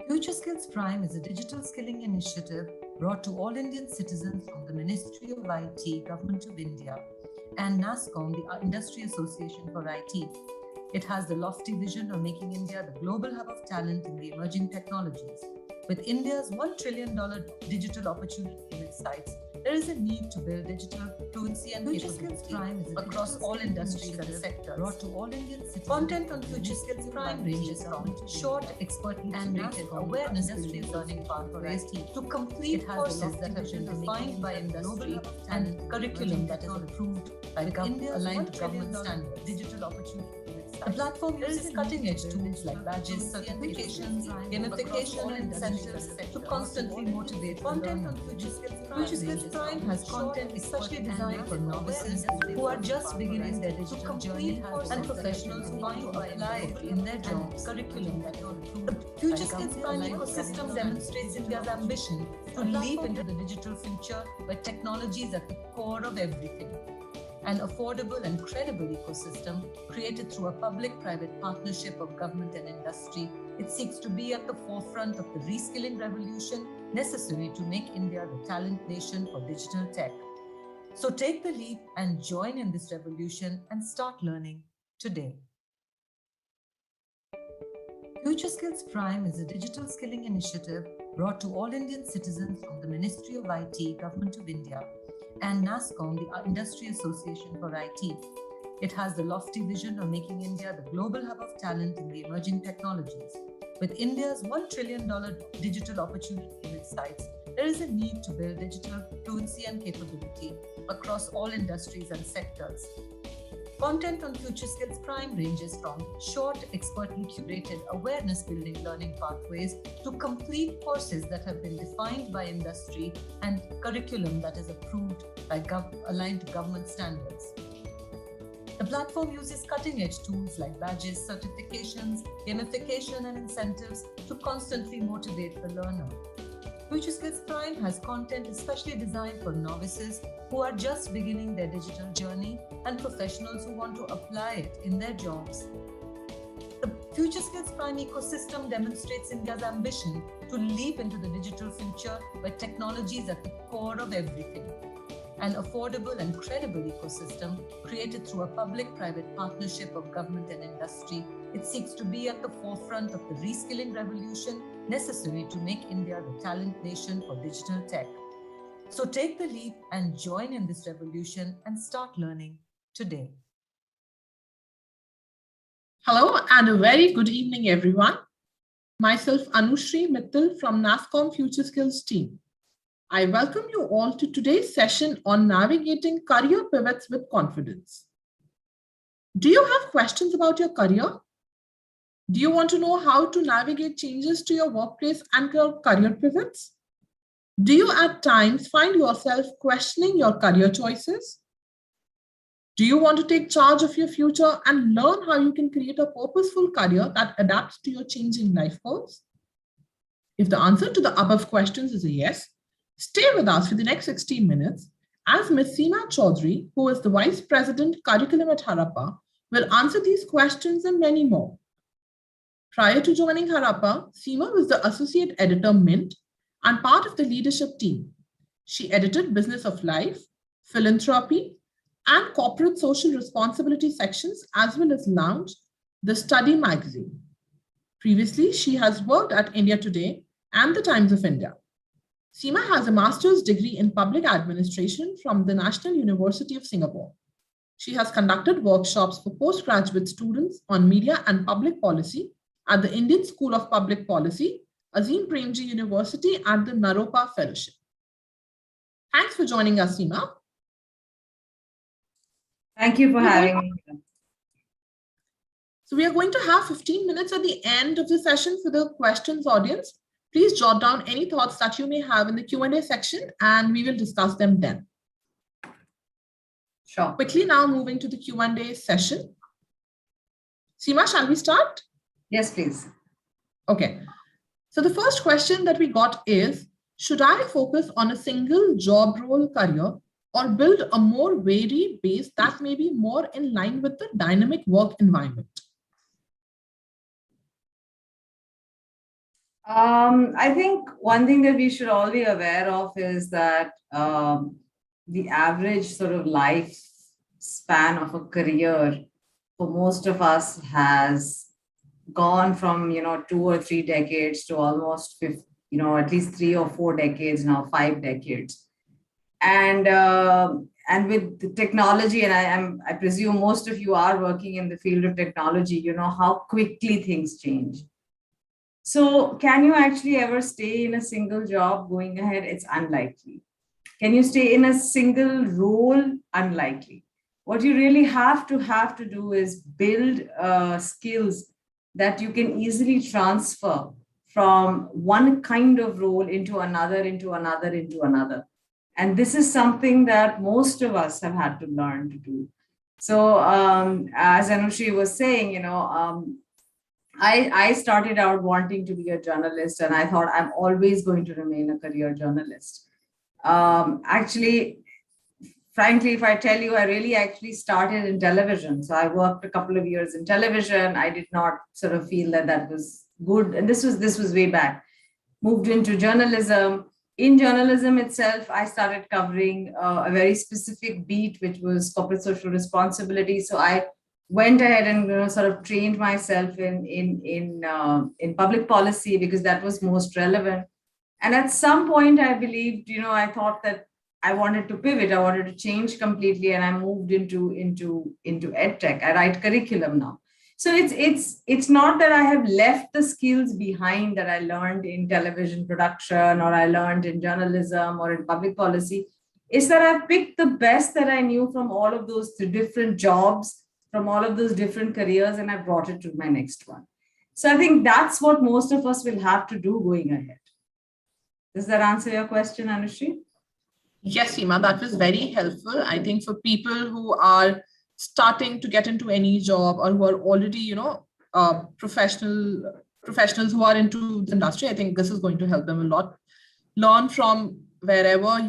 Future Skills Prime is a digital skilling initiative brought to all Indian citizens from the Ministry of IT, Government of India, and NASSCOM, the Industry Association for IT. It has the lofty vision of making India the global hub of talent in the emerging technologies. With India's $1 trillion digital opportunity in its sights, there is a need to build digital fluency and capability across all industries and sectors. Brought to all Indian citizens. Content on Future Skills Prime ranges from short, expertly curated awareness-building learning pathways to complete courses that have been defined by industry and curriculum that is approved by aligned government standards. Digital opportunity. The platform uses cutting-edge tools like badges, certifications, gamification, and incentives to constantly motivate content on Future Skills Prime. Future Skills Prime has content especially designed for novices who are just beginning their digital journey and professionals who want to apply it in their jobs. Curriculum that the Future Skills Prime ecosystem demonstrates India's ambition to leap into the digital future where technology is at the core of everything. An affordable and credible ecosystem created through a public-private partnership of government and industry, it seeks to be at the forefront of the reskilling revolution necessary to make India the talent nation for digital tech. So take the leap and join in this revolution and start learning today. Future Skills Prime is a digital skilling initiative brought to all Indian citizens from the Ministry of IT, Government of India, and NASSCOM, the Industry Association for IT. It has the lofty vision of making India the global hub of talent in the emerging technologies. With India's $1 trillion digital opportunity in its sights, there is a need to build digital fluency and capability across all industries and sectors. Content on Future Skills Prime ranges from short, expertly curated awareness-building learning pathways to complete courses that have been defined by industry and curriculum that is approved by aligned government standards. The platform uses cutting-edge tools like badges, certifications, gamification, and incentives to constantly motivate the learner. Future Skills Prime has content especially designed for novices who are just beginning their digital journey and professionals who want to apply it in their jobs. The Future Skills Prime ecosystem demonstrates India's ambition to leap into the digital future where technology is at the core of everything. An affordable and credible ecosystem created through a public-private partnership of government and industry, it seeks to be at the forefront of the reskilling revolution necessary to make India the talent nation for digital tech. So take the leap and join in this revolution and start learning today. Hello and a very good evening, everyone. Myself, Anushri Mittal from NASSCOM Future Skills team. I welcome you all to today's session on navigating career pivots with confidence. Do you have questions about your career? Do you want to know how to navigate changes to your workplace and your career pivots? Do you at times find yourself questioning your career choices? Do you want to take charge of your future and learn how you can create a purposeful career that adapts to your changing life goals? If the answer to the above questions is a yes, stay with us for the next 16 minutes as Ms. Seema Chaudhary, who is the Vice President Curriculum at Harappa, will answer these questions and many more. Prior to joining Harappa, Seema was the Associate Editor Mint and part of the leadership team. She edited Business of Life, Philanthropy, and Corporate Social Responsibility sections, as well as launched the Study magazine. Previously, she has worked at India Today and the Times of India. Seema has a master's degree in public administration from the National University of Singapore. She has conducted workshops for postgraduate students on media and public policy at the Indian School of Public Policy, Azim Premji University, and the Naropa Fellowship. Thanks for joining us, Seema. Thank you for having me. So we are going to have 15 minutes at the end of the session for the questions audience. Please jot down any thoughts that you may have in the Q&A section, and we will discuss them then. Sure. Quickly now moving to the Q&A session. Seema, shall we start? Yes, please. Okay. So the first question that we got is, should I focus on a single job role career or build a more varied base that may be more in line with the dynamic work environment? I think one thing that we should all be aware of is that the average sort of life span of a career for most of us has gone from 2 or 3 decades to almost at least 3 or 4 decades now, 5 decades. And with the technology, and I presume most of you are working in the field of technology, you know how quickly things change. So, can you actually ever stay in a single job going ahead? It's unlikely. Can you stay in a single role? Unlikely. What you really have to do is build skills that you can easily transfer from one kind of role into another, into another, into another. And this is something that most of us have had to learn to do. So, as Anushri was saying, I started out wanting to be a journalist, and I thought I'm always going to remain a career journalist. Actually, frankly, if I tell you, I really actually started in television. So I worked a couple of years in television. I did not sort of feel that that was good, and this was way back. Moved into journalism. In journalism itself, I started covering a very specific beat, which was corporate social responsibility. So I went ahead and sort of trained myself in public policy because that was most relevant. And at some point, I believed, I thought that I wanted to pivot. I wanted to change completely, and I moved into ed tech. I write curriculum now. So it's not that I have left the skills behind that I learned in television production or I learned in journalism or in public policy. It's that I've picked the best that I knew from all of those different jobs, from all of those different careers, and I brought it to my next one. So I think that's what most of us will have to do going ahead. Does that answer your question, Anushri? Yes, Seema, that was very helpful. I think for people who are starting to get into any job or who are already, professionals who are into the industry, I think this is going to help them a lot. Learn from wherever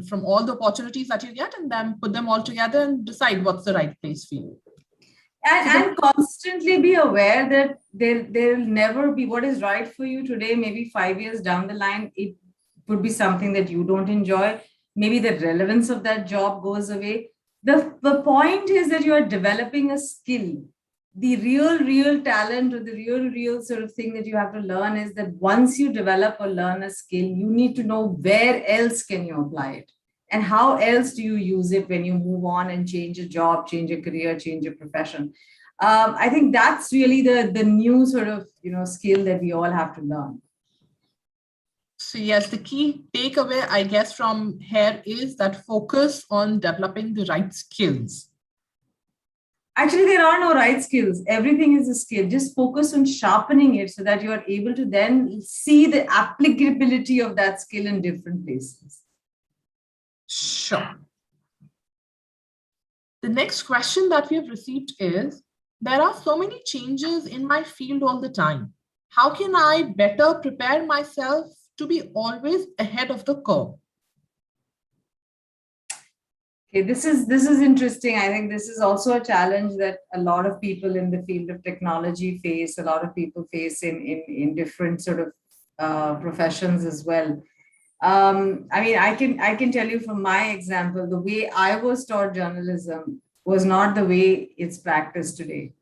from all the opportunities that you get, and then put them all together and decide what's the right place for you. And constantly be aware that there'll never be what is right for you today. Maybe 5 years down the line, it would be something that you don't enjoy. Maybe the relevance of that job goes away. The point is that you are developing a skill. The real talent, or the real sort of thing that you have to learn is that once you develop or learn a skill, you need to know where else can you apply it, and how else do you use it when you move on and change a job, change a career, change a profession. I think that's really the new sort of skill that we all have to learn. So yes, the key takeaway, I guess, from here is that focus on developing the right skills. Actually, there are no right skills. Everything is a skill. Just focus on sharpening it so that you are able to then see the applicability of that skill in different places. Sure. The next question that we have received is, there are so many changes in my field all the time. How can I better prepare myself to be always ahead of the curve? Okay, this is interesting. I think this is also a challenge that a lot of people in the field of technology face. A lot of people face in different sort of professions as well. I can tell you from my example, the way I was taught journalism was not the way it's practiced today.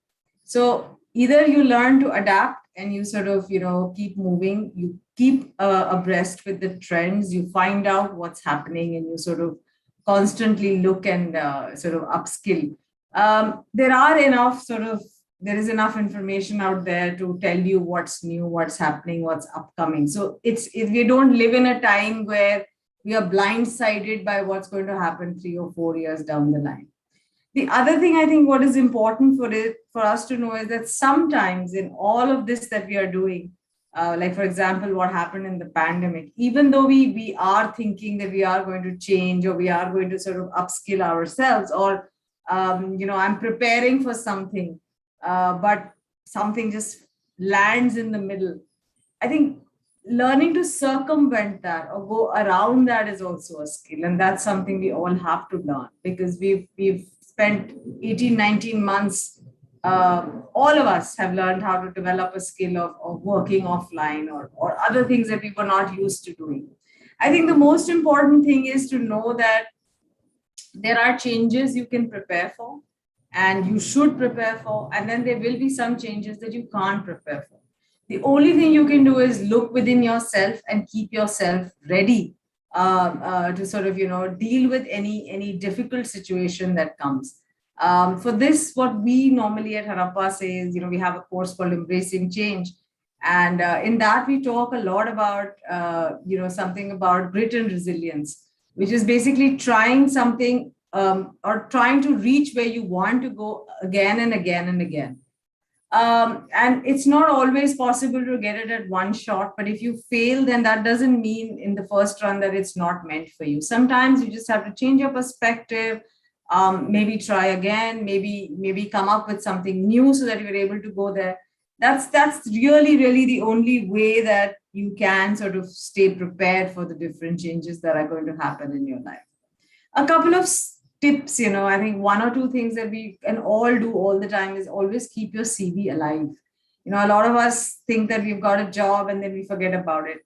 So either you learn to adapt and you sort of keep moving, you keep abreast with the trends, you find out what's happening, and you sort of constantly look and sort of upskill. There is enough information out there to tell you what's new, what's happening, what's upcoming. So if we don't live in a time where we are blindsided by what's going to happen 3 or 4 years down the line. The other thing I think what is important for us to know is that sometimes in all of this that we are doing, like for example, what happened in the pandemic, even though we are thinking that we are going to change, or we are going to sort of upskill ourselves, or I'm preparing for something, but something just lands in the middle. I think learning to circumvent that or go around that is also a skill, and that's something we all have to learn, because we've spent 18, 19 months all of us have learned how to develop a skill of working offline or other things that we were not used to doing. I think the most important thing is to know that there are changes you can prepare for and you should prepare for, and then there will be some changes that you can't prepare for. The only thing you can do is look within yourself and keep yourself ready to sort of, deal with any difficult situation that comes. For this, what we normally at Harappa say is, we have a course called Embracing Change. And in that, we talk a lot about, something about grit and resilience, which is basically trying something or trying to reach where you want to go again and again and again. And it's not always possible to get it at one shot, but if you fail, then that doesn't mean in the first run that it's not meant for you. Sometimes you just have to change your perspective, maybe try again, maybe come up with something new so that you're able to go there. That's really the only way that you can sort of stay prepared for the different changes that are going to happen in your life. A couple of tips, I think one or two things that we can all do all the time is always keep your CV alive. A lot of us think that we've got a job and then we forget about it.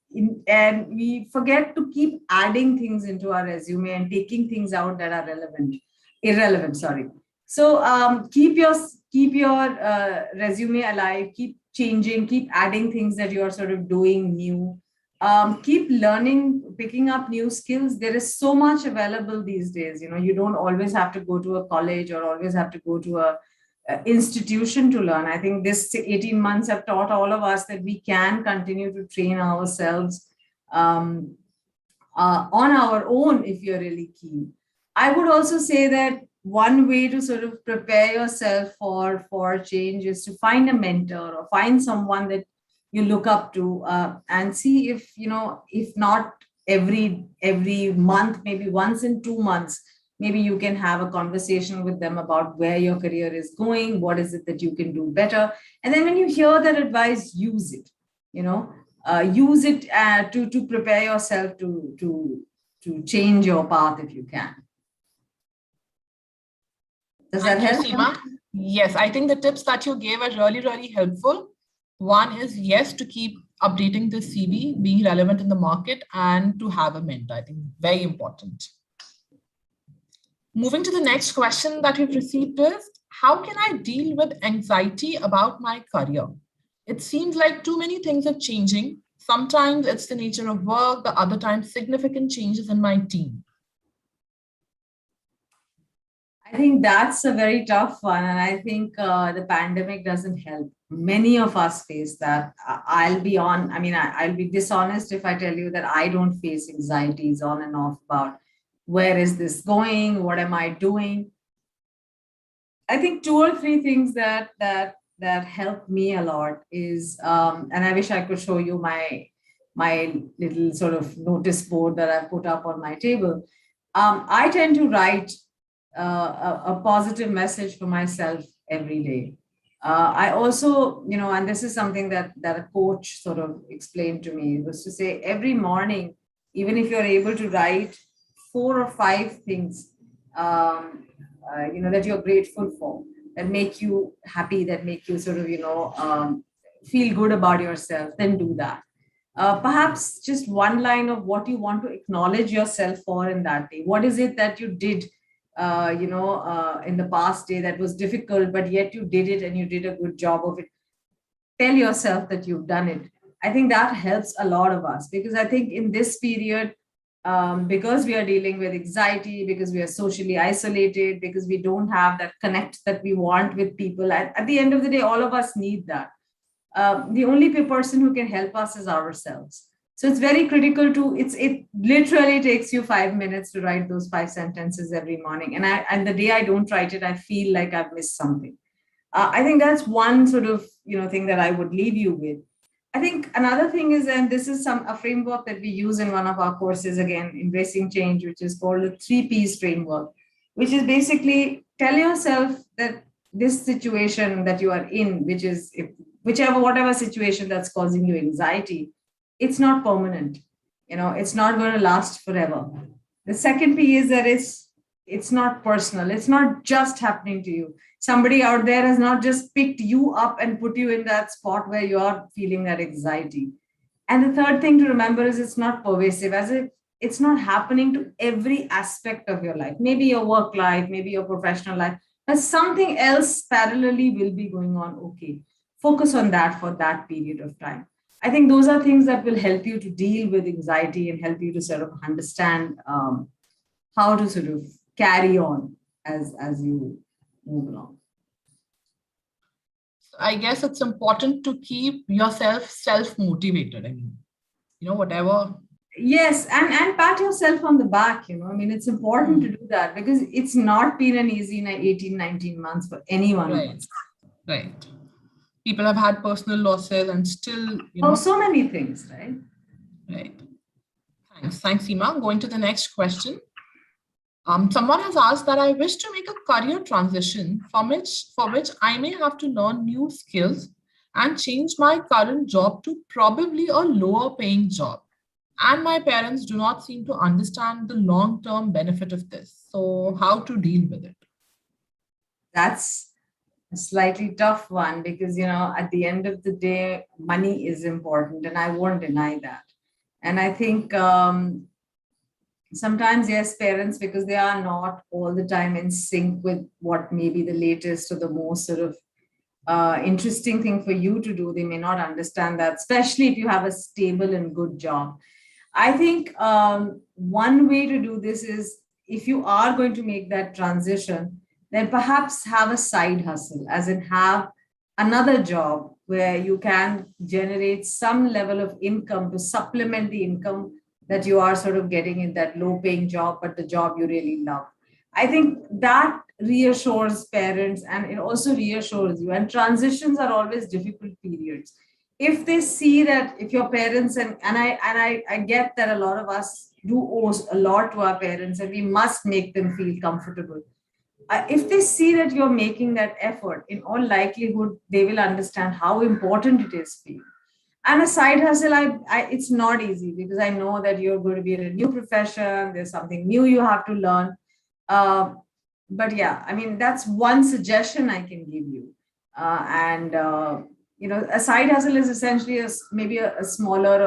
And we forget to keep adding things into our resume and taking things out that are irrelevant, sorry. So keep your resume alive, keep changing, keep adding things that you're sort of doing new. Keep learning, picking up new skills. There is so much available these days. You don't always have to go to a college or always have to go to a institution to learn. I think this 18 months have taught all of us that we can continue to train ourselves on our own if you're really keen. I would also say that one way to sort of prepare yourself for change is to find a mentor or find someone that you look up to and see if not every month, maybe once in 2 months, maybe you can have a conversation with them about where your career is going, what is it that you can do better. And then when you hear that advice, use it, use it to prepare yourself to change your path if you can. Does that help? Seema? Yes, I think the tips that you gave are really helpful. One is, yes, to keep updating the CV, being relevant in the market, and to have a mentor. I think very important. Moving to the next question that we've received is, how can I deal with anxiety about my career? It seems like too many things are changing. Sometimes it's the nature of work, the other times significant changes in my team. I think that's a very tough one. And I think the pandemic doesn't help. Many of us face that. I'll be dishonest if I tell you that I don't face anxieties on and off about where is this going? What am I doing? I think 2 or 3 things that help me a lot is, and I wish I could show you my little sort of notice board that I've put up on my table. I tend to write a positive message for myself every day. I also, and this is something that a coach sort of explained to me, was to say every morning, even if you're able to write 4 or 5 things, that you're grateful for, that make you happy, that make you sort of, feel good about yourself, then do that. Perhaps just one line of what you want to acknowledge yourself for in that day. What is it that you did in the past day that was difficult, but yet you did it and you did a good job of it? Tell yourself that you've done it. I think that helps a lot of us, because I think in this period, because we are dealing with anxiety, because we are socially isolated, because we don't have that connect that we want with people, at the end of the day, all of us need that. The only person who can help us is ourselves. So it's very critical it literally takes you 5 minutes to write those 5 sentences every morning. And the day I don't write it, I feel like I've missed something. I think that's one sort of, thing that I would leave you with. I think another thing is, and this is a framework that we use in one of our courses, again, Embracing Change, which is called the 3 Ps framework, which is basically tell yourself that this situation that you are in, which is whatever situation that's causing you anxiety, it's not permanent. It's not going to last forever. The second P is that it's not personal. It's not just happening to you. Somebody out there has not just picked you up and put you in that spot where you are feeling that anxiety. And the third thing to remember is it's not pervasive, as if it's not happening to every aspect of your life. Maybe your work life, maybe your professional life, but something else parallelly will be going on. Okay, focus on that for that period of time. I think those are things that will help you to deal with anxiety and help you to sort of understand how to sort of carry on as you move along. I guess it's important to keep yourself self-motivated. I mean, whatever. Yes, and pat yourself on the back, I mean, it's important to do that because it's not been an easy 18, 19 months for anyone. Right. Right. People have had personal losses and still, so many things, right? Right. Thanks, Seema. Going to the next question. Someone has asked that I wish to make a career transition for which I may have to learn new skills and change my current job to probably a lower paying job. And my parents do not seem to understand the long-term benefit of this. So how to deal with it? That's a slightly tough one because, at the end of the day, money is important and I won't deny that. And I think sometimes, yes, parents, because they are not all the time in sync with what may be the latest or the most sort of interesting thing for you to do, they may not understand that, especially if you have a stable and good job. I think one way to do this is if you are going to make that transition, then perhaps have a side hustle, as in have another job where you can generate some level of income to supplement the income that you are sort of getting in that low paying job, but the job you really love. I think that reassures parents and it also reassures you. And transitions are always difficult periods. If they see that, if your parents, and I get that a lot of us do owe a lot to our parents and we must make them feel comfortable. If they see that you're making that effort, in all likelihood, they will understand how important it is for you. And a side hustle, it's not easy because I know that you're going to be in a new profession. There's something new you have to learn. But yeah, I mean, that's one suggestion I can give you. A side hustle is essentially maybe a smaller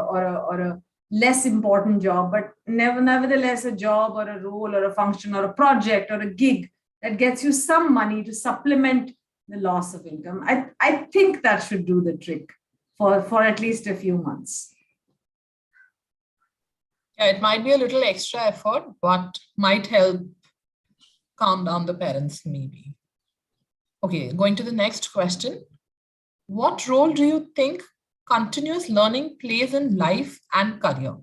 or a less important job, but nevertheless a job or a role or a function or a project or a gig that gets you some money to supplement the loss of income. I think that should do the trick for at least a few months. Yeah, it might be a little extra effort, but might help calm down the parents maybe. Okay, going to the next question. What role do you think continuous learning plays in life and career?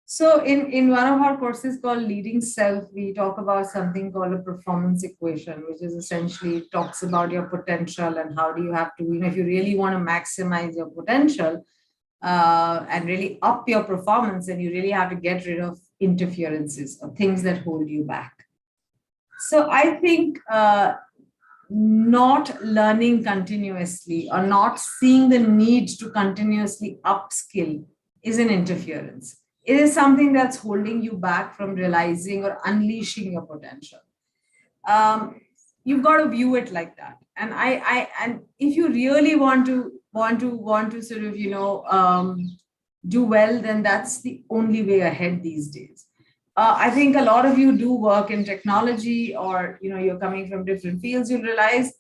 So in one of our courses called Leading Self, we talk about something called a performance equation, which is essentially talks about your potential and how do you have to, if you really want to maximize your potential and really up your performance, then you really have to get rid of interferences or things that hold you back. So I think not learning continuously or not seeing the need to continuously upskill is an interference. It is something that's holding you back from realizing or unleashing your potential. You've got to view it like that. And and if you really want to sort of do well, then that's the only way ahead these days. I think a lot of you do work in technology, or you're coming from different fields. You'll realize,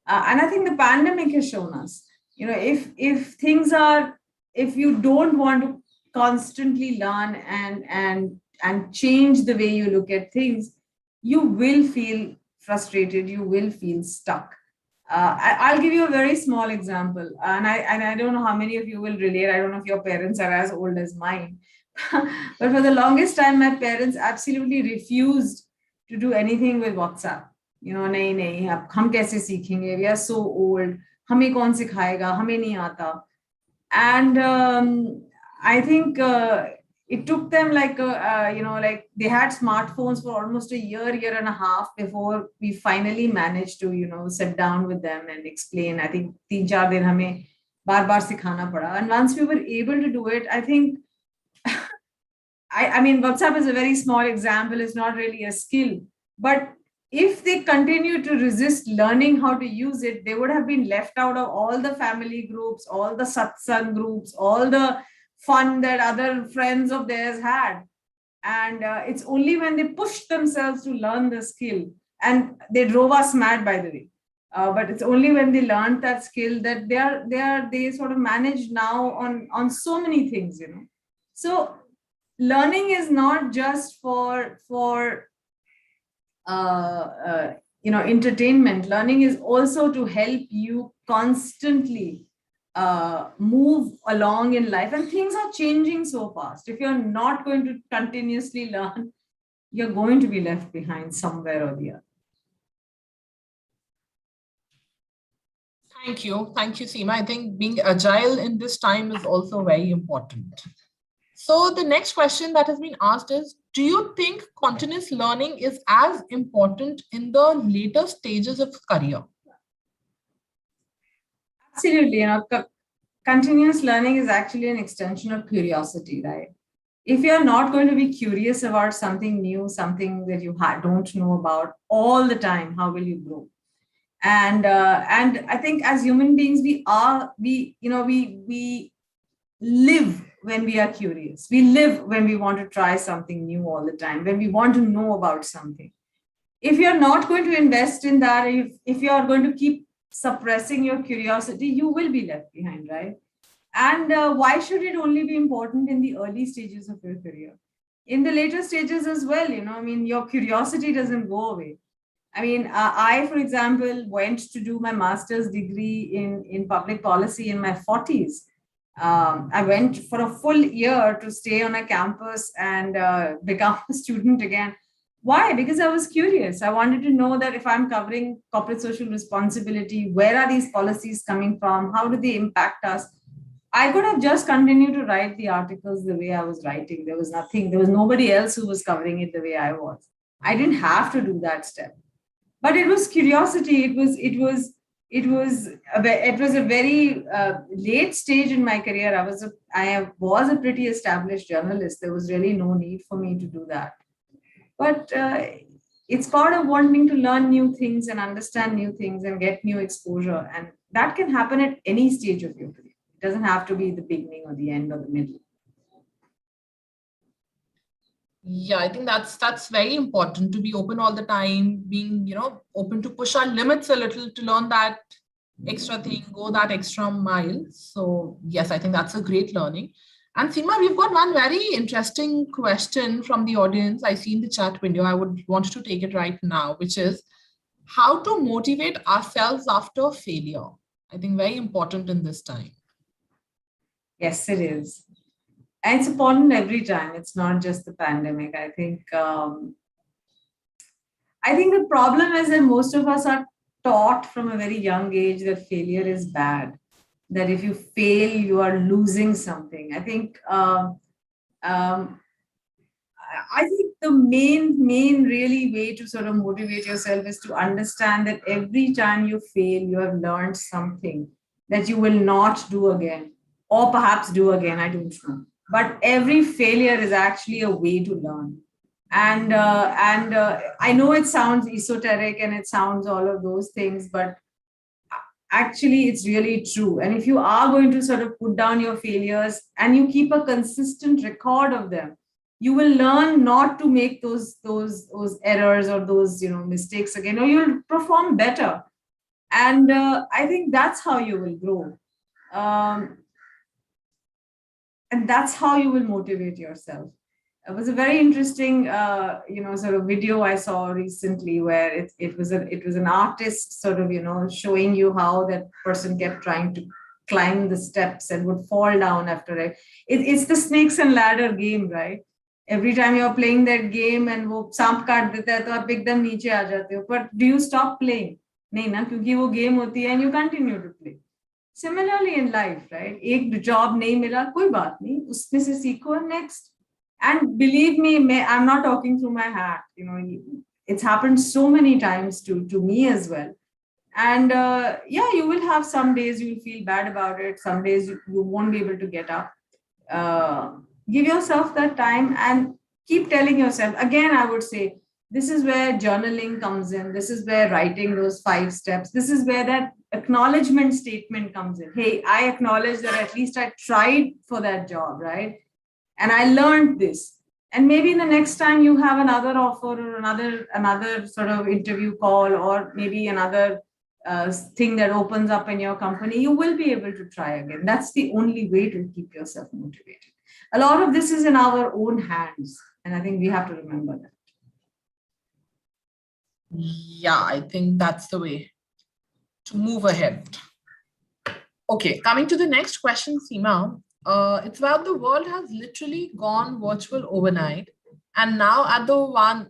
and I think the pandemic has shown us, if you don't want to constantly learn and change the way you look at things, you will feel frustrated, you will feel stuck. I'll give you a very small example, and I don't know how many of you will relate. I don't know if your parents are as old as mine, but for the longest time, my parents absolutely refused to do anything with WhatsApp. nahi, hum kaise seekhenge? We are so old. Hame kaun sikhayega? Hame nahi aata. And I think it took them like they had smartphones for almost a year and a half before we finally managed to sit down with them and explain. I think 3-4 din hame baar sikhana pada, and once we were able to do it, I think I mean, WhatsApp is a very small example, it's not really a skill. But if they continue to resist learning how to use it, they would have been left out of all the family groups, all the satsang groups, all the fun that other friends of theirs had. And it's only when they pushed themselves to learn the skill, and they drove us mad, by the way. But it's only when they learned that skill that they sort of manage now on so many things, you know. So learning is not just for entertainment. Learning is also to help you constantly move along in life, and things are changing so fast. If you're not going to continuously learn, you're going to be left behind somewhere or the other. Thank you. Thank you, Seema. I think being agile in this time is also very important. So the next question that has been asked is, do you think continuous learning is as important in the later stages of career? Absolutely. Continuous learning is actually an extension of curiosity, right? If you're not going to be curious about something new, something that you don't know about all the time, how will you grow? And I think as human beings, we live when we are curious. We live when we want to try something new all the time, when we want to know about something. If you're not going to invest in that, if you're going to keep suppressing your curiosity, you will be left behind, right? And why should it only be important in the early stages of your career? In the later stages as well, I mean, your curiosity doesn't go away. I mean, I, for example, went to do my master's degree in public policy in my 40s. I went for a full year to stay on a campus and become a student again. Why? Because I was curious. I wanted to know that if I'm covering corporate social responsibility, where are these policies coming from? How do they impact us? I could have just continued to write the articles the way I was writing. There was nobody else who was covering it the way I was. I didn't have to do that step. But it was curiosity. It was a very late stage in my career. I was a pretty established journalist. There was really no need for me to do that. But it's part of wanting to learn new things and understand new things and get new exposure. And that can happen at any stage of your career. It doesn't have to be the beginning or the end or the middle. Yeah, I think that's very important, to be open all the time, being, open to push our limits a little to learn that extra thing, go that extra mile. So yes, I think that's a great learning. And Seema, we've got one very interesting question from the audience. I see in the chat window. I would want to take it right now, which is how to motivate ourselves after failure. I think very important in this time. Yes, it is. And it's important every time. It's not just the pandemic. I think the problem is that most of us are taught from a very young age that failure is bad, that if you fail, you are losing something. I think the main really way to sort of motivate yourself is to understand that every time you fail, you have learned something that you will not do again, or perhaps do again. I don't know. But every failure is actually a way to learn. And I know it sounds esoteric and it sounds all of those things, but actually it's really true. And if you are going to sort of put down your failures and you keep a consistent record of them, you will learn not to make those errors or those mistakes again, or you'll perform better. And I think that's how you will grow. And that's how you will motivate yourself. It was a very interesting, sort of video I saw recently where it was an artist sort of, showing you how that person kept trying to climb the steps and would fall down after it. It's the snakes and ladder game, right? Every time you're playing that game and वो सांप काट देता है तो आप एकदम नीचे आ जाते हो. But do you stop playing? नहीं ना, क्योंकि वो game होती है and you continue to play. Similarly in life, right? एक job नहीं मिला, कोई बात नहीं, उसमें से सीखो next. And believe me, I'm not talking through my hat. It's happened so many times to me as well. And you will have some days you will feel bad about it. Some days you won't be able to get up. Give yourself that time and keep telling yourself. Again, I would say, this is where journaling comes in. This is where writing those 5 steps. This is where that acknowledgement statement comes in. Hey, I acknowledge that at least I tried for that job, right? And I learned this. And maybe the next time you have another offer or another sort of interview call, or maybe another thing that opens up in your company, you will be able to try again. That's the only way to keep yourself motivated. A lot of this is in our own hands, and I think we have to remember that. Yeah, I think that's the way to move ahead. Okay, coming to the next question, Seema. It's about the world has literally gone virtual overnight. And now at the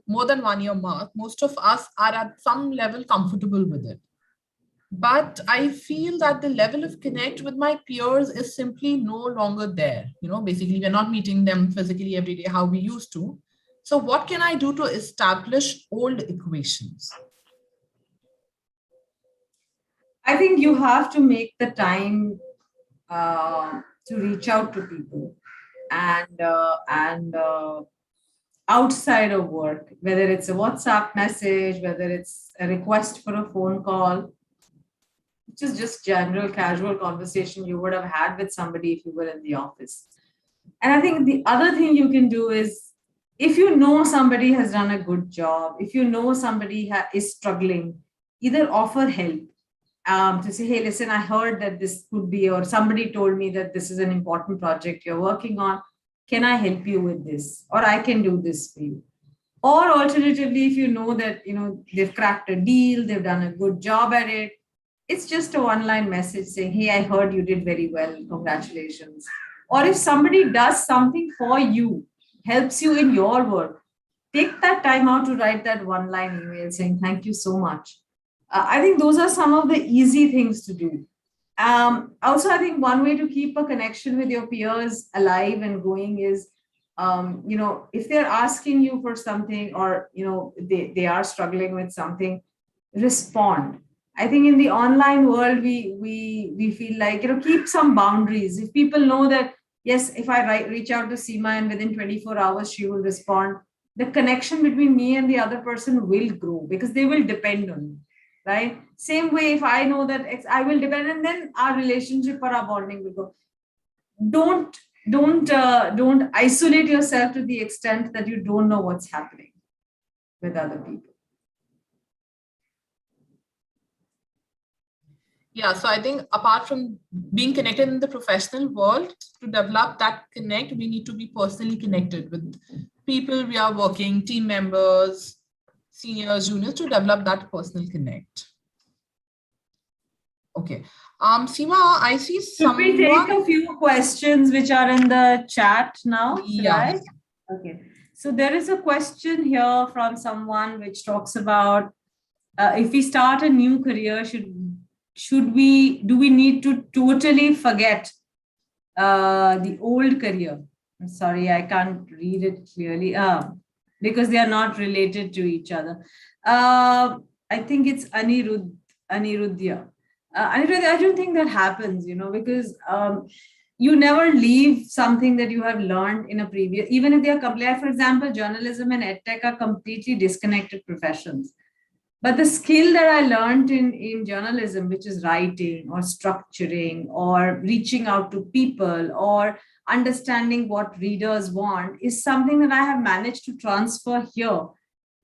more than 1 year mark, most of us are at some level comfortable with it. But I feel that the level of connect with my peers is simply no longer there. Basically, we're not meeting them physically every day how we used to. So what can I do to establish old equations? I think you have to make the time to reach out to people, and outside of work, whether it's a WhatsApp message, whether it's a request for a phone call, which is just general casual conversation you would have had with somebody if you were in the office. And I think the other thing you can do is, if you know somebody has done a good job, if you know somebody is struggling, either offer help, to say, hey, listen, I heard that this could be, or somebody told me that this is an important project you're working on. Can I help you with this? Or I can do this for you. Or alternatively, if you know that, they've cracked a deal, they've done a good job at it, it's just a one-line message saying, hey, I heard you did very well, congratulations. Or if somebody does something for you, helps you in your work, take that time out to write that one-line email saying, thank you so much. I think those are some of the easy things to do. Also, I think one way to keep a connection with your peers alive and going is, if they're asking you for something, or, they are struggling with something, respond. I think in the online world, we feel like, keep some boundaries. If people know that, yes, if I reach out to Seema and within 24 hours, she will respond, the connection between me and the other person will grow because they will depend on me. Right? Same way, if I know that I will depend, and then our relationship or our bonding will go. Don't isolate yourself to the extent that you don't know what's happening with other people. Yeah, so I think apart from being connected in the professional world, to develop that connect, we need to be personally connected with people we are working, team members, seniors, juniors, to develop that personal connect. Okay. Seema, I see someone... Should we take a few questions which are in the chat now? Yeah. Right? Okay. So there is a question here from someone which talks about, if we start a new career, do we need to totally forget the old career? I'm sorry, I can't read it clearly. Because they are not related to each other. I think it's Anirudhya. Anirudhya, I don't think that happens, because you never leave something that you have learned in a previous, even if they are completely, for example, journalism and edtech are completely disconnected professions. But the skill that I learned in journalism, which is writing or structuring or reaching out to people or understanding what readers want, is something that I have managed to transfer here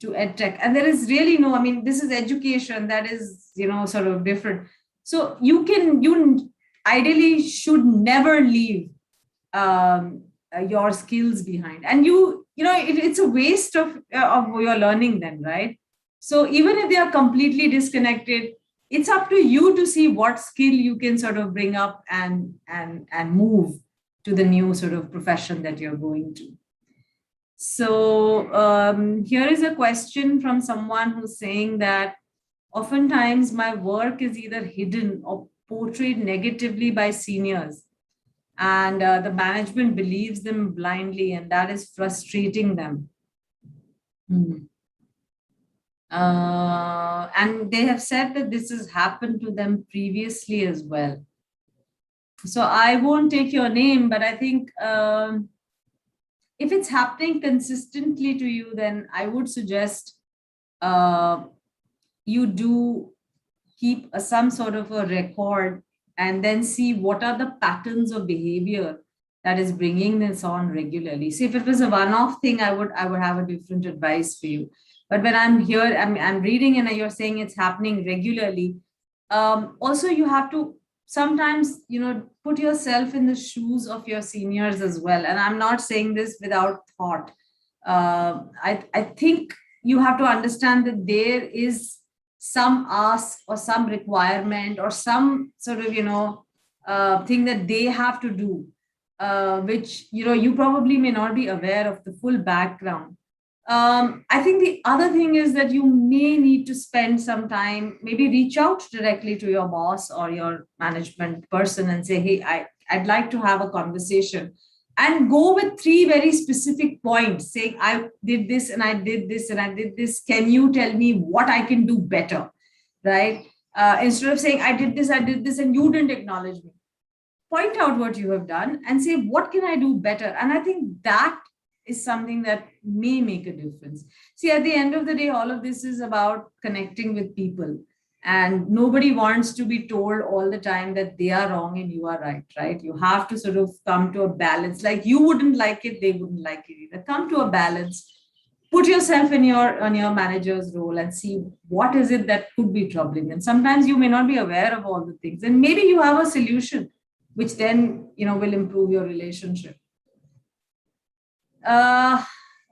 to edtech. And there is really this is education that is, sort of different. So you ideally should never leave your skills behind. And it's a waste of your learning then, right? So even if they are completely disconnected, it's up to you to see what skill you can sort of bring up and move to the new sort of profession that you're going to. So here is a question from someone who's saying that oftentimes my work is either hidden or portrayed negatively by seniors, and the management believes them blindly, and that is frustrating them. And they have said that this has happened to them previously as well. So I won't take your name, but I think if it's happening consistently to you, then I would suggest you do keep some sort of a record and then see what are the patterns of behavior that is bringing this on regularly. See, if it was a one-off thing, I would have a different advice for you. But when I'm here, I'm reading and you're saying it's happening regularly. Also, you have to sometimes, put yourself in the shoes of your seniors as well. And I'm not saying this without thought. I think you have to understand that there is some ask or some requirement or some sort of, thing that they have to do, which, you probably may not be aware of the full background. I think the other thing is that you may need to spend some time, maybe reach out directly to your boss or your management person and say, hey, I'd like to have a conversation, and go with 3 very specific points saying, I did this and I did this and I did this. Can you tell me what I can do better? Right? Instead of saying, I did this, and you didn't acknowledge me. Point out what you have done and say, what can I do better? And I think that is something that may make a difference. See, at the end of the day, all of this is about connecting with people. And nobody wants to be told all the time that they are wrong and you are right, right? You have to sort of come to a balance. Like you wouldn't like it, they wouldn't like it either. Come to a balance. Put yourself in on your manager's role and see what is it that could be troubling. And sometimes you may not be aware of all the things. And maybe you have a solution, which then, will improve your relationship.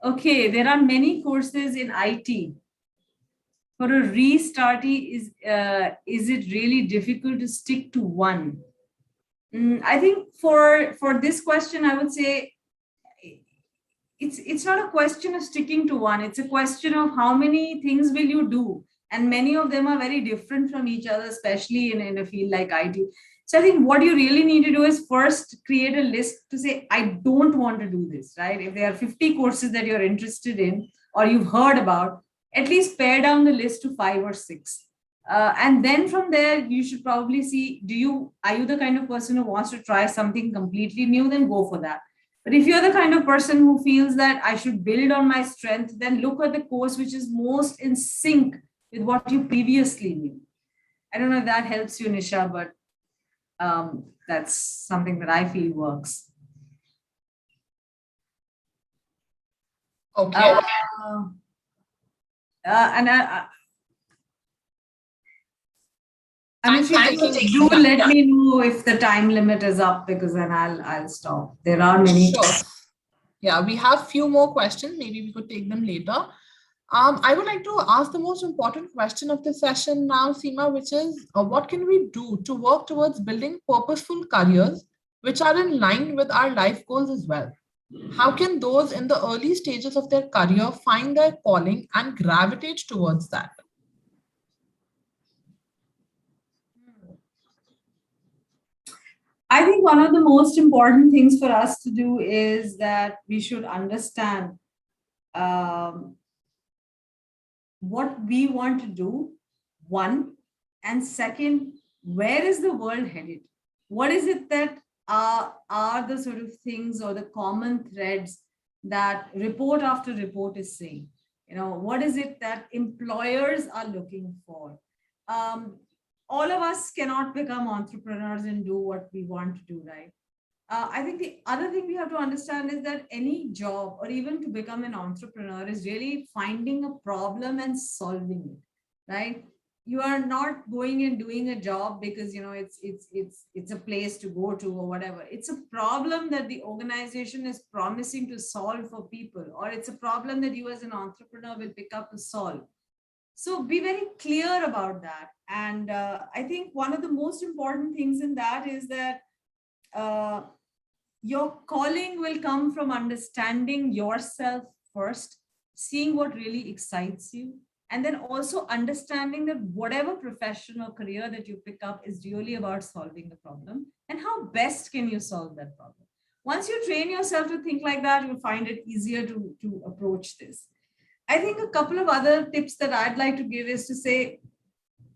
Okay, there are many courses in IT. For a restartee, is it really difficult to stick to one? I think for this question, I would say it's not a question of sticking to one. It's a question of how many things will you do, and many of them are very different from each other, especially in a field like IT. So I think what you really need to do is first create a list to say, I don't want to do this, right? If there are 50 courses that you're interested in or you've heard about, at least pare down the list to 5 or 6. And then from there, you should probably see, are you the kind of person who wants to try something completely new? Then go for that. But if you're the kind of person who feels that I should build on my strength, then look at the course which is most in sync with what you previously knew. I don't know if that helps you, Nisha, but that's something that I feel works. Okay. And let me know if the time limit is up, because then I'll stop. There are many. Sure. Yeah, we have few more questions. Maybe we could take them later. I would like to ask the most important question of the session now, Seema, which is what can we do to work towards building purposeful careers which are in line with our life goals as well? How can those in the early stages of their career find their calling and gravitate towards that? I think one of the most important things for us to do is that we should understand what we want to do, one, and second, where is the world headed? What is it that are the sort of things or the common threads that report after report is saying? What is it that employers are looking for? All of us cannot become entrepreneurs and do what we want to do, right? I think the other thing we have to understand is that any job, or even to become an entrepreneur, is really finding a problem and solving it, right? You are not going and doing a job because it's a place to go to or whatever. It's a problem that the organization is promising to solve for people, or it's a problem that you as an entrepreneur will pick up to solve. So be very clear about that. And I think one of the most important things in that is that your calling will come from understanding yourself first, seeing what really excites you, and then also understanding that whatever profession or career that you pick up is really about solving the problem, and how best can you solve that problem. Once you train yourself to think like that, you'll find it easier to approach this. I think a couple of other tips that I'd like to give is to say,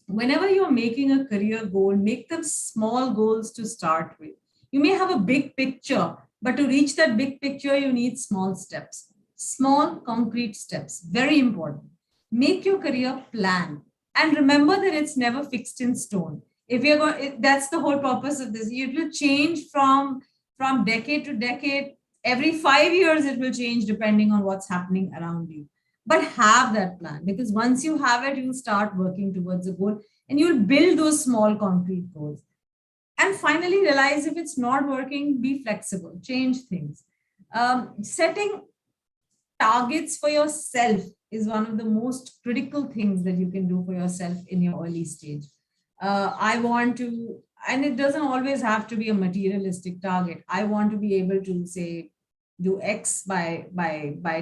whenever you're making a career goal, make them small goals to start with. You may have a big picture, But to reach that big picture, you need small steps, small concrete steps. Very important. Make your career plan and remember that it's never fixed in stone. If you're going, that's the whole purpose of this. It will change from decade to decade. Every 5 years, it will change depending on what's happening around you. But have that plan, because once you have it, you'll start working towards a goal and you'll build those small concrete goals. And finally, realize if it's not working, be flexible, change things. Setting targets for yourself is one of the most critical things that you can do for yourself in your early stage. I want to, and it doesn't always have to be a materialistic target. I want to be able to say, do X by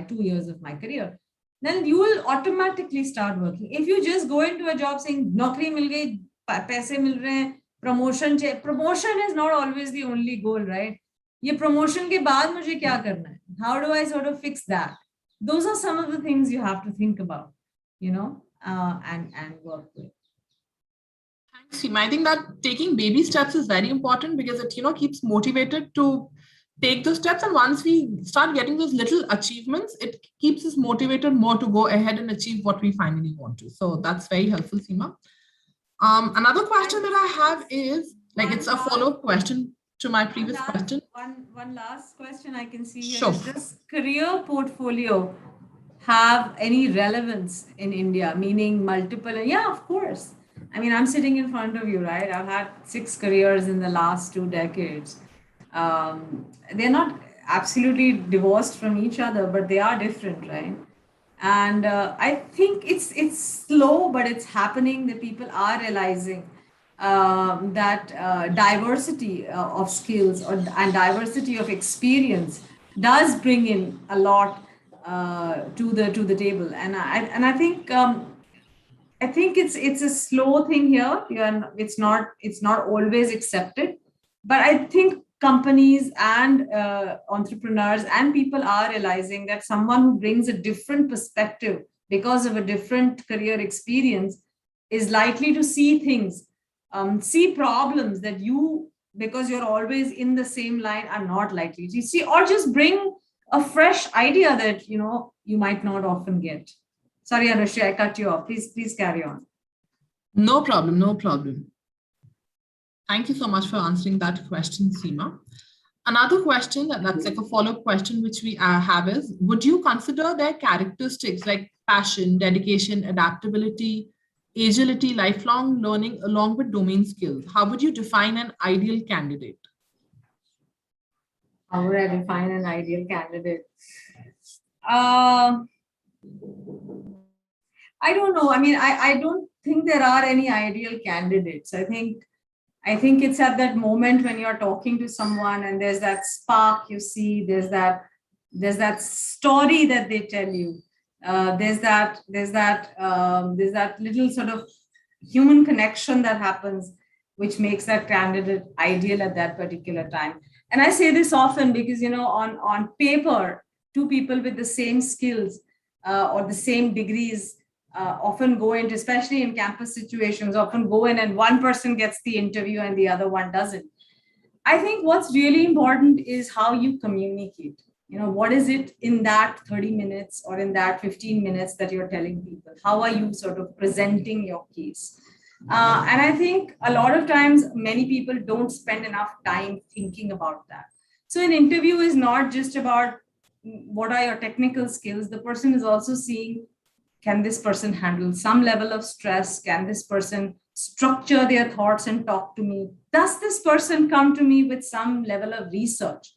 2 years of my career. Then you will automatically start working. If you just go into a job saying, "Naukri mil gayi, paise mil rahe hain, promotion is not always the only goal, right? ये promotion के बाद मुझे क्या करना है? How do I sort of fix that? Those are some of the things you have to think about, and work with. Thanks, Seema. I think that taking baby steps is very important because it, keeps motivated to take those steps. And once we start getting those little achievements, it keeps us motivated more to go ahead and achieve what we finally want to. So that's very helpful, Seema. Another question that I have is, it's a follow-up question to my previous question. One last question I can see here. Sure. Does this career portfolio have any relevance in India? Meaning multiple, yeah, of course. I mean, I'm sitting in front of you, right? I've had 6 careers in the last 2 decades. They're not absolutely divorced from each other, but they are different, right? And I think it's slow, but it's happening. That people are realizing that diversity of skills and diversity of experience does bring in a lot to the table. And I think it's a slow thing here. It's not always accepted, but I think companies and entrepreneurs and people are realizing that someone who brings a different perspective because of a different career experience is likely to see things, see problems that you, because you're always in the same line, are not likely to see, or just bring a fresh idea that you might not often get. Sorry, Anushri, I cut you off. Please carry on. No problem, no problem. Thank you so much for answering that question, Seema. Another question, that's like a follow-up question which we have is, would you consider their characteristics like passion, dedication, adaptability, agility, lifelong learning, along with domain skills? How would you define an ideal candidate? How would I define an ideal candidate? I don't know. I mean, I don't think there are any ideal candidates. I think it's at that moment when you're talking to someone and there's that spark you see, there's that story that they tell you. There's that little sort of human connection that happens, which makes that candidate ideal at that particular time. And I say this often because, on paper, 2 people with the same skills or the same degrees often go into, especially in campus situations, often go in and one person gets the interview and the other one doesn't. I think what's really important is how you communicate. What is it in that 30 minutes or in that 15 minutes that you're telling people? How are you sort of presenting your case? And I think a lot of times, many people don't spend enough time thinking about that. So an interview is not just about what are your technical skills. The person is also seeing, can this person handle some level of stress? Can this person structure their thoughts and talk to me? Does this person come to me with some level of research?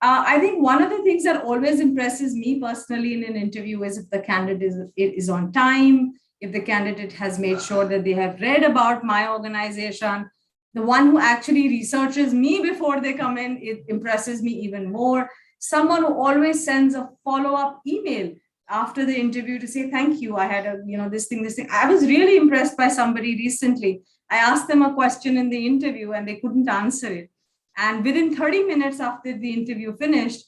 I think one of the things that always impresses me personally in an interview is if the candidate is on time, if the candidate has made sure that they have read about my organization. The one who actually researches me before they come in, it impresses me even more. Someone who always sends a follow-up email after the interview to say, thank you, I had this thing. I was really impressed by somebody recently. I asked them a question in the interview and they couldn't answer it. And within 30 minutes after the interview finished,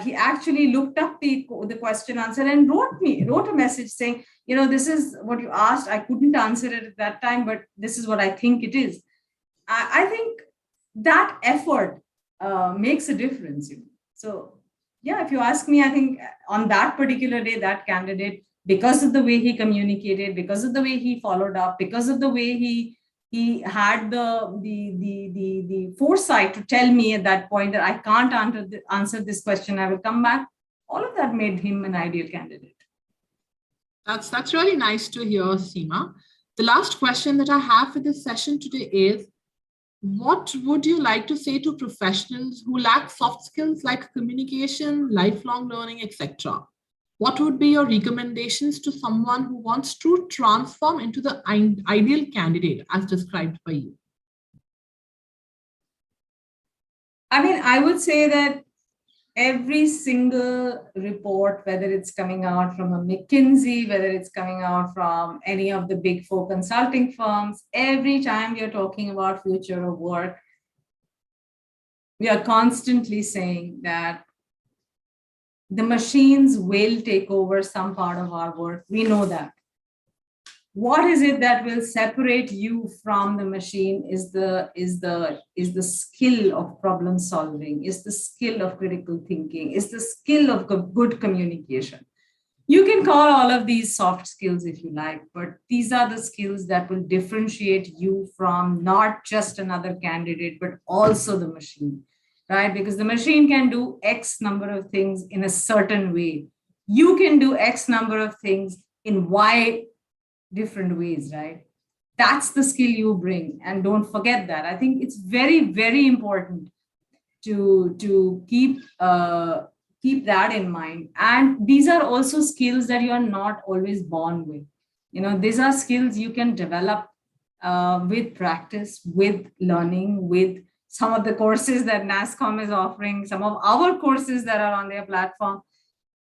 he actually looked up the question answer and wrote a message saying, this is what you asked. I couldn't answer it at that time, but this is what I think it is. I think that effort makes a difference. So yeah, if you ask me, I think on that particular day, that candidate, because of the way he communicated, because of the way he followed up, because of the way he had the foresight to tell me at that point that I can't answer this question, I will come back. All of that made him an ideal candidate. That's really nice to hear, Seema. The last question that I have for this session today is, what would you like to say to professionals who lack soft skills like communication, lifelong learning, etc.? What would be your recommendations to someone who wants to transform into the ideal candidate as described by you? I mean, I would say that every single report, whether it's coming out from a McKinsey, whether it's coming out from any of the big four consulting firms, every time we are talking about future of work, we are constantly saying that the machines will take over some part of our work. We know that. What is it that will separate you from the machine is the skill of problem solving, is the skill of critical thinking, is the skill of good communication. You can call all of these soft skills if you like, but these are the skills that will differentiate you from not just another candidate, but also the machine, right? Because the machine can do X number of things in a certain way. You can do X number of things in Y different ways, right? That's the skill you bring, and don't forget that. I think it's very, very important to keep that in mind. And these are also skills that you are not always born with. These are skills you can develop with practice, with learning, with some of the courses that NASSCOM is offering, some of our courses that are on their platform.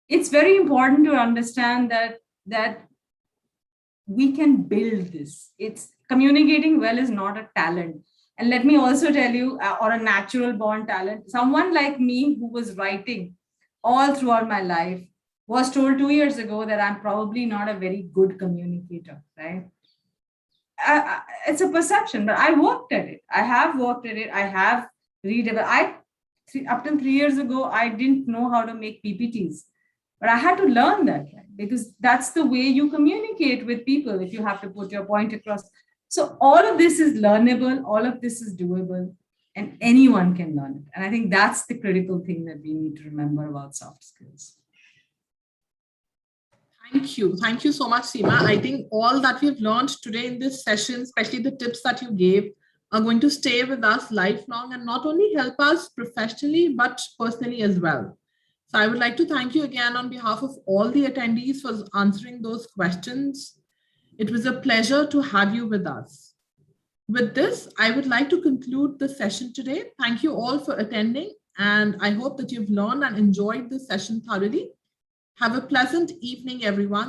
It's very important to understand that we can build this. It's communicating well is not a talent. And let me also tell you, or a natural born talent, someone like me who was writing all throughout my life was told 2 years ago that I'm probably not a very good communicator, right? It's a perception, but I worked at it. I have worked at it. I have read about it. Up to 3 years ago, I didn't know how to make PPTs. But I had to learn that, right? Because that's the way you communicate with people if you have to put your point across. So all of this is learnable, all of this is doable, and anyone can learn it. And I think that's the critical thing that we need to remember about soft skills. Thank you. Thank you so much, Seema. I think all that we've learned today in this session, especially the tips that you gave, are going to stay with us lifelong and not only help us professionally, but personally as well. So I would like to thank you again on behalf of all the attendees for answering those questions. It was a pleasure to have you with us. With this, I would like to conclude the session today. Thank you all for attending, and I hope that you've learned and enjoyed this session thoroughly. Have a pleasant evening, everyone.